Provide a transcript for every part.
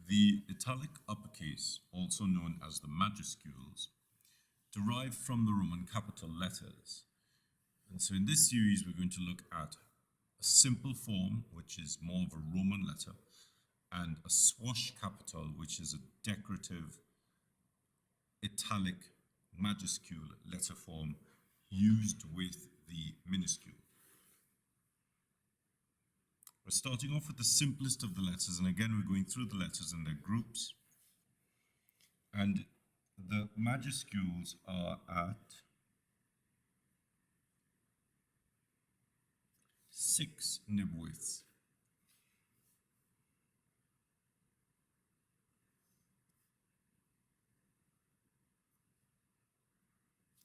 The italic uppercase, also known as the majuscules, derive from the Roman capital letters. And so in this series, we're going to look at a simple form, which is more of a Roman letter, and a swash capital, which is a decorative italic majuscule letter form used with the minuscule. We're starting off with the simplest of the letters, and again, we're going through the letters in their groups. And the majuscules are at 6 nib widths.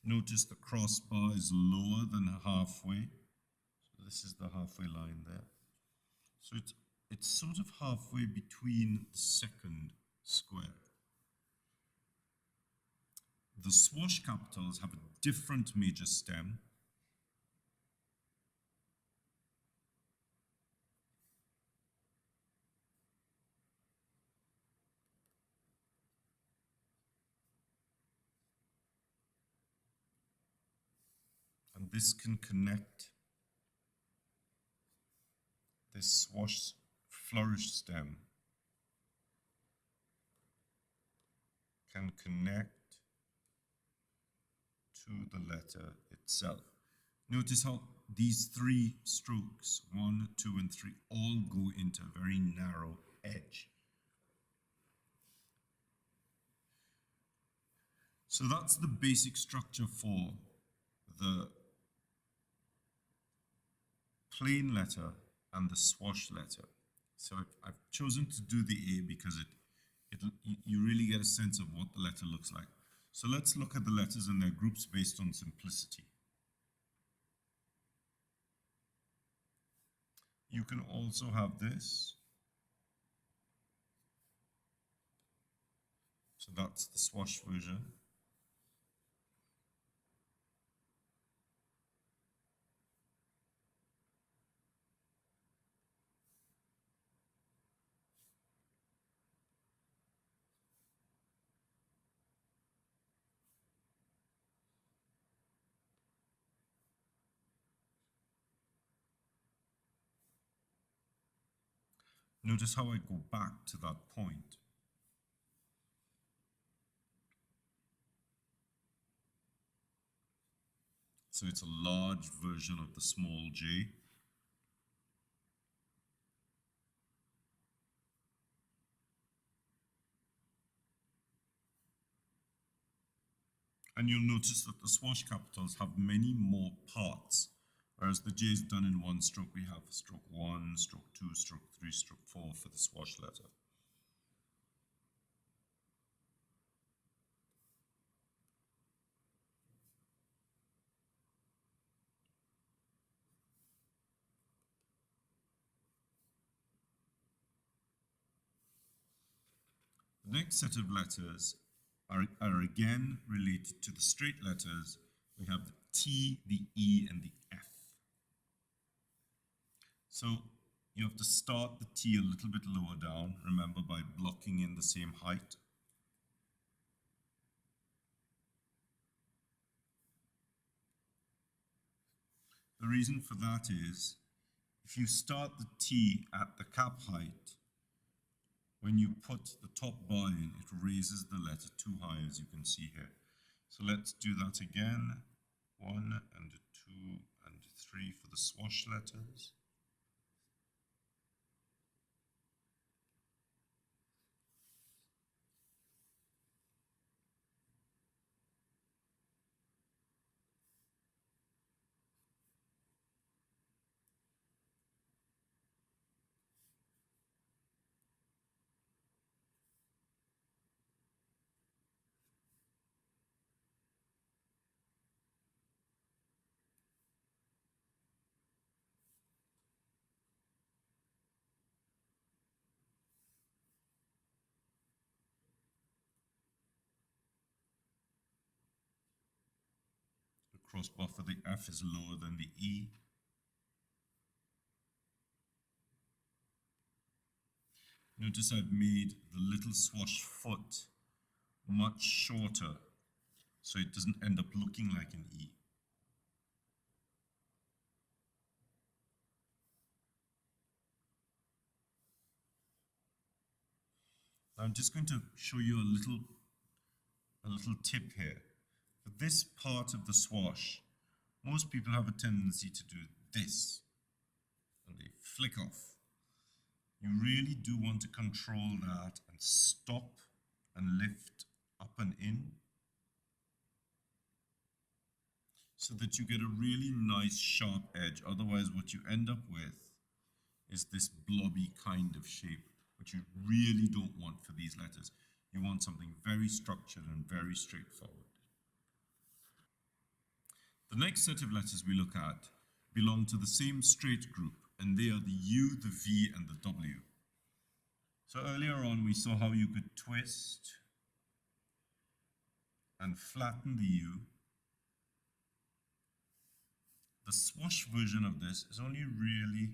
Notice the crossbar is lower than halfway. So this is the halfway line there. So it's sort of halfway between the second square. The swash capitals have a different major stem. And this can connect this swash flourish stem can connect to the letter itself. Notice how these 3 strokes, 1, 2, and 3, all go into a very narrow edge. So that's the basic structure for the plain letter and the swash letter. So I've chosen to do the A because you really get a sense of what the letter looks like. So let's look at the letters and their groups based on simplicity. You can also have this. So that's the swash version. Notice how I go back to that point. So it's a large version of the small j. And you'll notice that the swash capitals have many more parts, whereas the j is done in one stroke. We have stroke 1, stroke 2, stroke 3, stroke 4 for the swash letter. The next set of letters are again related to the straight letters. We have the T, the E, and the F. So you have to start the T a little bit lower down, remember, by blocking in the same height. The reason for that is, if you start the T at the cap height, when you put the top bar in, it raises the letter too high, as you can see here. So let's do that again. 1 and 2 and 3 for the swash letters. Crossbar for the F is lower than the E. Notice I've made the little swash foot much shorter so it doesn't end up looking like an E. Now I'm just going to show you a little tip here. For this part of the swash, most people have a tendency to do this, and they flick off. You really do want to control that and stop and lift up and in so that you get a really nice sharp edge. Otherwise, what you end up with is this blobby kind of shape, which you really don't want for these letters. You want something very structured and very straightforward. The next set of letters we look at belong to the same straight group, and they are the U, the V, and the W. So earlier on, we saw how you could twist and flatten the U. The swash version of this is only really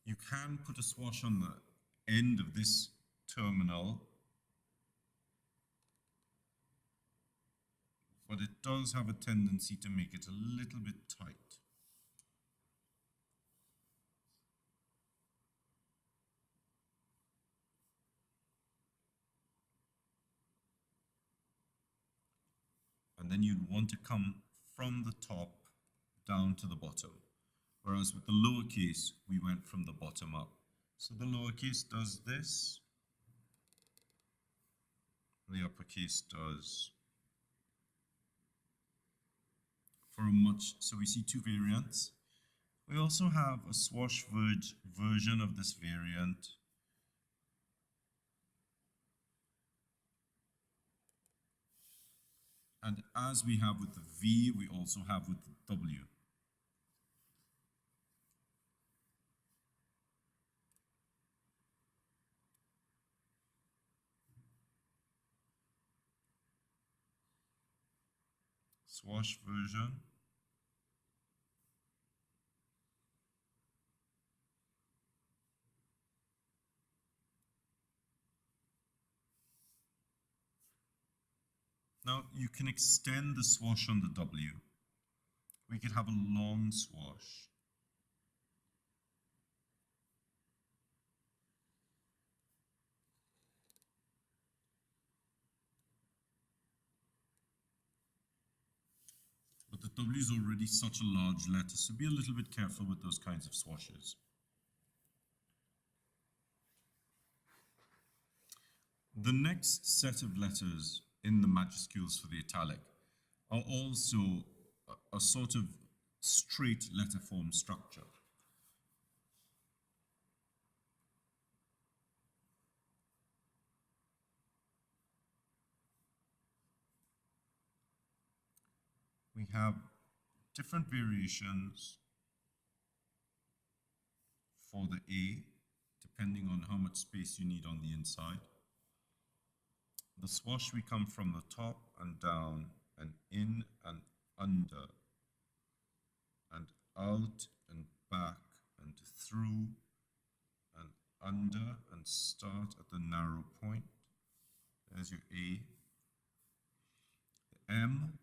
you can put a swash on the end of this terminal, but it does have a tendency to make it a little bit tight. And then you'd want to come from the top down to the bottom. Whereas with the lowercase, we went from the bottom up. So the lowercase does this, the uppercase does. So we see two variants. We also have a swash version of this variant. And as we have with the V, we also have with the W. Swash version. Now you can extend the swash on the W. We could have a long swash. But the W is already such a large letter, so be a little bit careful with those kinds of swashes. The next set of letters in the majuscules for the italic are also a sort of straight letter form structure. We have different variations for the A, depending on how much space you need on the inside. The swash, we come from the top and down and in and under and out and back and through and under and start at the narrow point. There's your A. The M.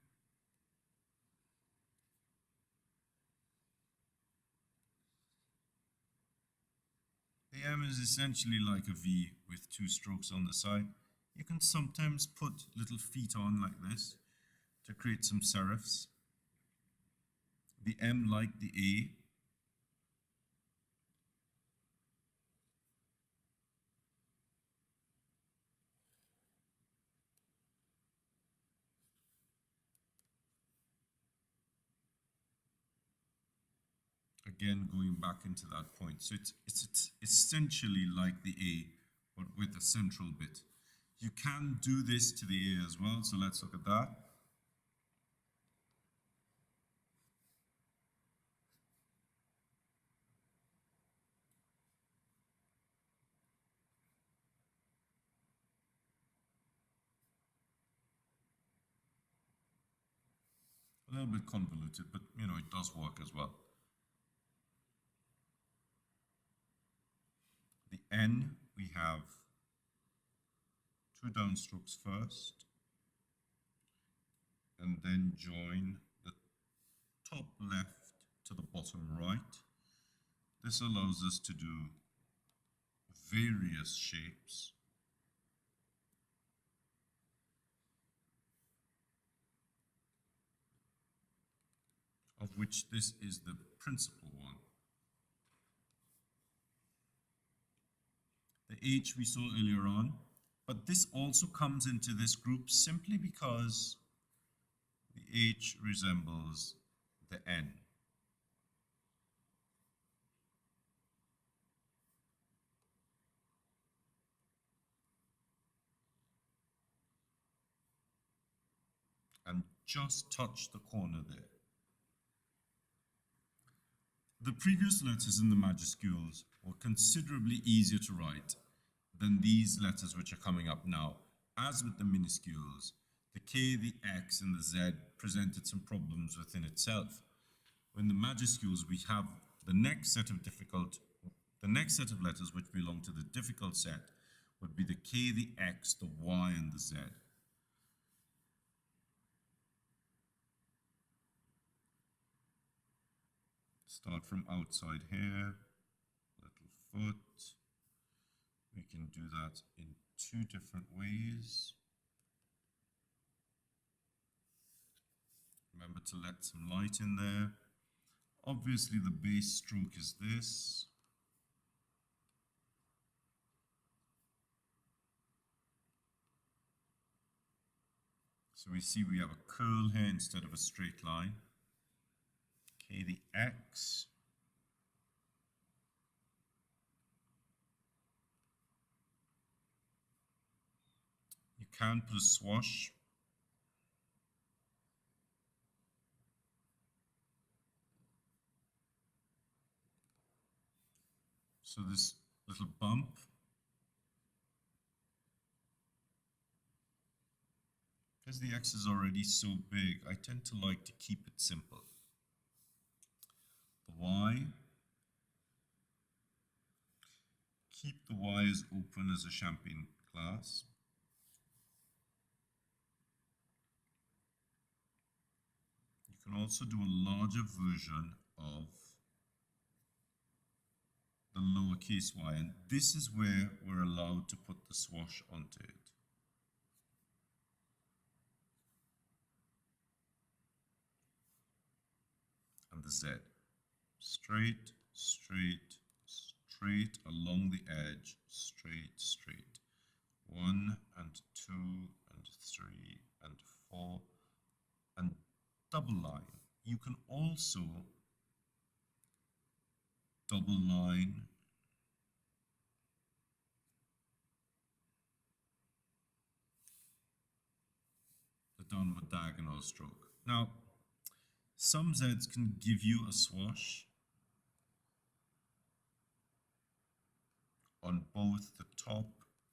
The M is essentially like a V with two strokes on the side. You can sometimes put little feet on like this to create some serifs. The M, like the A, again going back into that point. So it's essentially like the A, but with a central bit. You can do this to the A as well, so let's look at that. little bit convoluted, but you know, it does work as well. The N, we have two downstrokes first, and then join the top left to the bottom right. This allows us to do various shapes. Of which this is the principal one. The H we saw earlier on, but this also comes into this group simply because the H resembles the N. And just touch the corner there. The previous letters in the majuscules were considerably easier to write than these letters which are coming up now. As with the minuscules, the K, the X, and the Z presented some problems within itself. In the majuscules, we have the next set of letters which belong to the difficult set would be the K, the X, the Y, and the Z. Start from outside here, little foot. We can do that in two different ways. Remember to let some light in there. Obviously the base stroke is this. So we see we have a curl here instead of a straight line. Okay, the X. You can put a swash. So this little bump. Because the X is already so big, I tend to like to keep it simple. The Y. Keep the Y as open as a champagne glass. You can also do a larger version of the lowercase y, and this is where we're allowed to put the swash onto it. And the Z. Straight, straight, straight along the edge, straight, straight. 1 and 2 and 3 and 4 and double line. You can also double line the downward diagonal stroke. Now, some Zs can give you a swash on both the top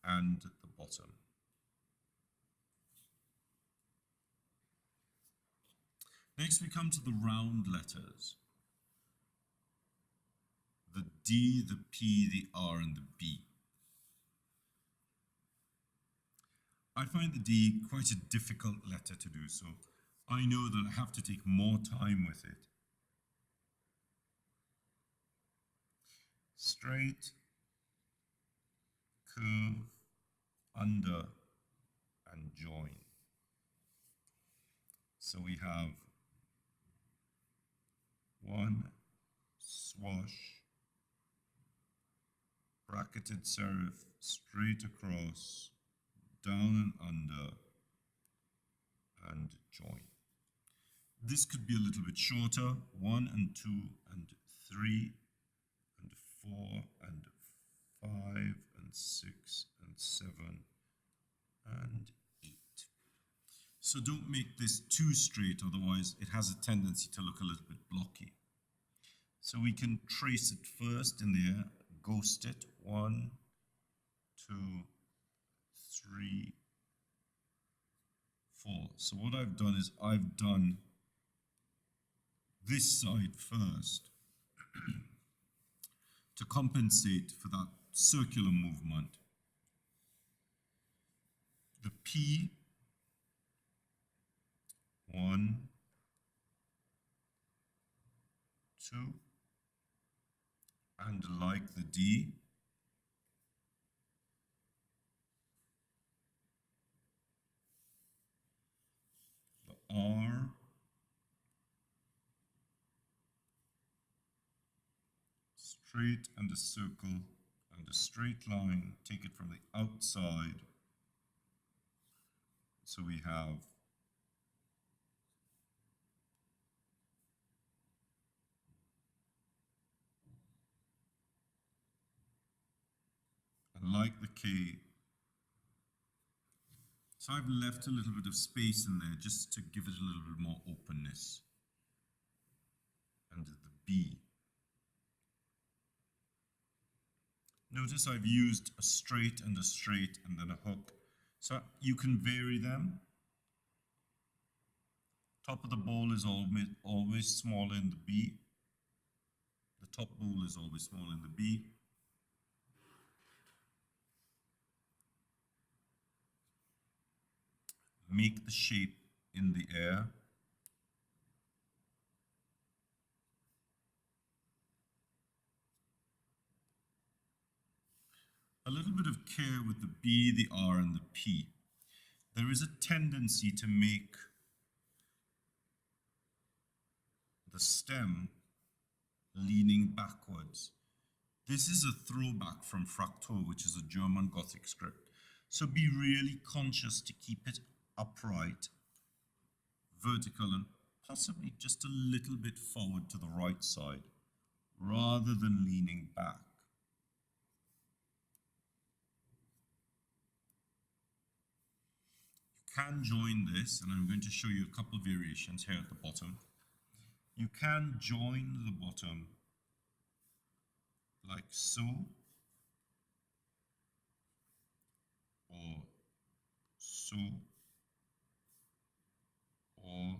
and the bottom. Next we come to the round letters. The D, the P, the R, and the B. I find the D quite a difficult letter to do, so I know that I have to take more time with it. Straight, curve, under, and join. So we have one swash, bracketed serif straight across, down and under, and join. This could be a little bit shorter, 1 and 2 and 3 and 4 and 5 and 6 and 7 and 8. So don't make this too straight, otherwise it has a tendency to look a little bit blocky. So we can trace it first in there, ghost it, 1, 2, 3, 4. So what I've done is I've done this side first to compensate for that circular movement. The P, 1, 2, and like the D, the R, straight and a circle and a straight line, take it from the outside. So we have and like the K. So I've left a little bit of space in there just to give it a little bit more openness. And the B. Notice I've used a straight and then a hook. So you can vary them. Top of the ball is always smaller in the B. The top ball is always smaller in the B. Make the shape in the air. A little bit of care with the B, the R, and the P. There is a tendency to make the stem leaning backwards. This is a throwback from Fraktur, which is a German Gothic script. So be really conscious to keep it upright, vertical, and possibly just a little bit forward to the right side, rather than leaning back. You can join this, and I'm going to show you a couple of variations here at the bottom. You can join the bottom like so, or so, or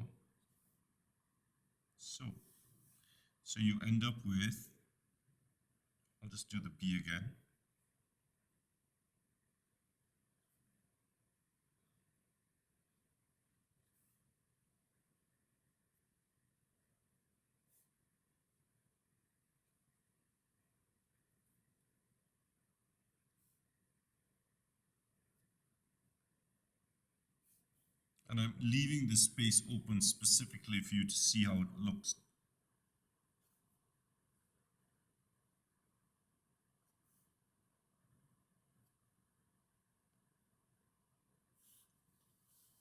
so. So you end up with, I'll just do the B again. And I'm leaving this space open specifically for you to see how it looks.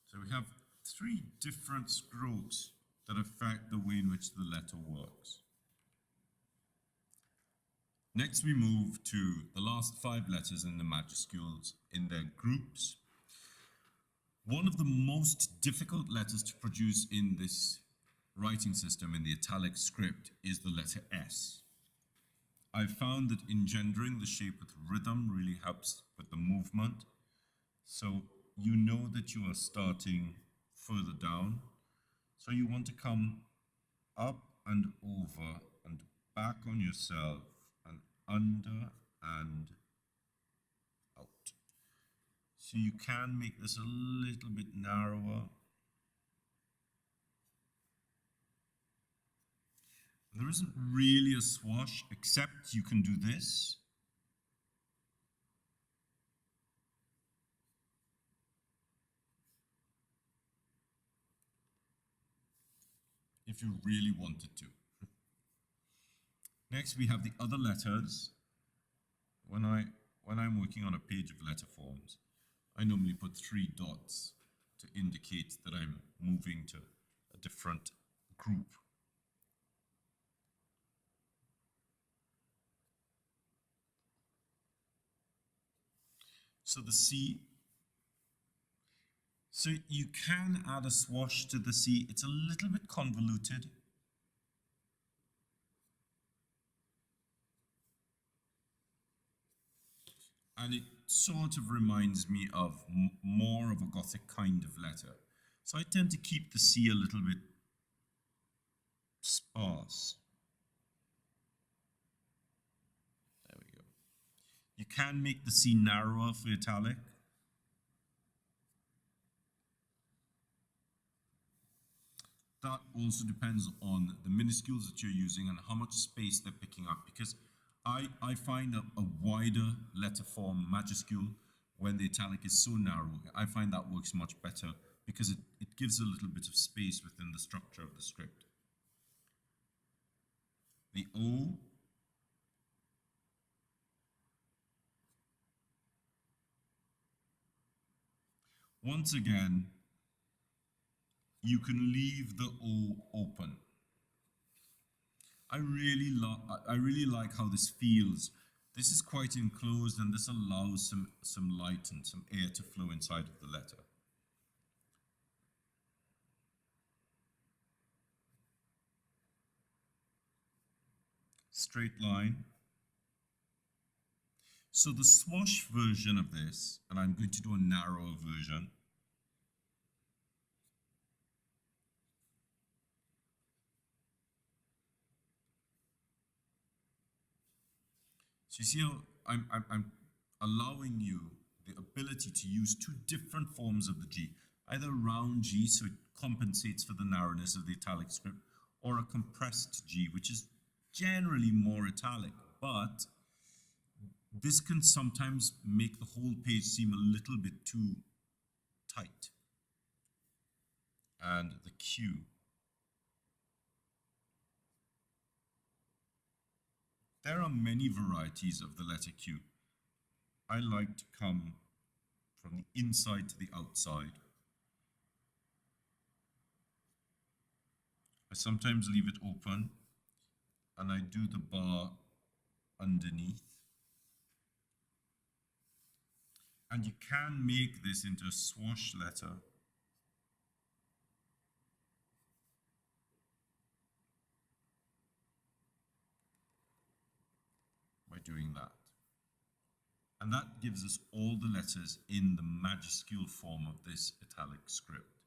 So we have three different strokes that affect the way in which the letter works. Next, we move to the last 5 letters in the majuscules in their groups. One of the most difficult letters to produce in this writing system, in the italic script, is the letter S. I've found that engendering the shape with rhythm really helps with the movement. So you know that you are starting further down. So you want to come up and over and back on yourself and under and out. So you can make this a little bit narrower. There isn't really a swash, except you can do this. If you really wanted to. Next, we have the other letters. When I'm working on a page of letter forms, I normally put 3 dots to indicate that I'm moving to a different group. So the C. So you can add a swash to the C. It's a little bit convoluted. And it sort of reminds me of more of a Gothic kind of letter. So I tend to keep the C a little bit sparse. There we go. You can make the C narrower for italic. That also depends on the minuscules that you're using and how much space they're picking up, because I find a wider letter form majuscule when the italic is so narrow. I find that works much better because it gives a little bit of space within the structure of the script. The O, once again, you can leave the O open. I really like how this feels. This is quite enclosed, and this allows some light and some air to flow inside of the letter. Straight line. So the swash version of this, and I'm going to do a narrower version. So you see how I'm allowing you the ability to use two different forms of the G, either round G, so it compensates for the narrowness of the italic script, or a compressed G, which is generally more italic, but this can sometimes make the whole page seem a little bit too tight. And the Q. There are many varieties of the letter Q. I like to come from the inside to the outside. I sometimes leave it open, and I do the bar underneath. And you can make this into a swash letter. By doing that. And that gives us all the letters in the majuscule form of this italic script.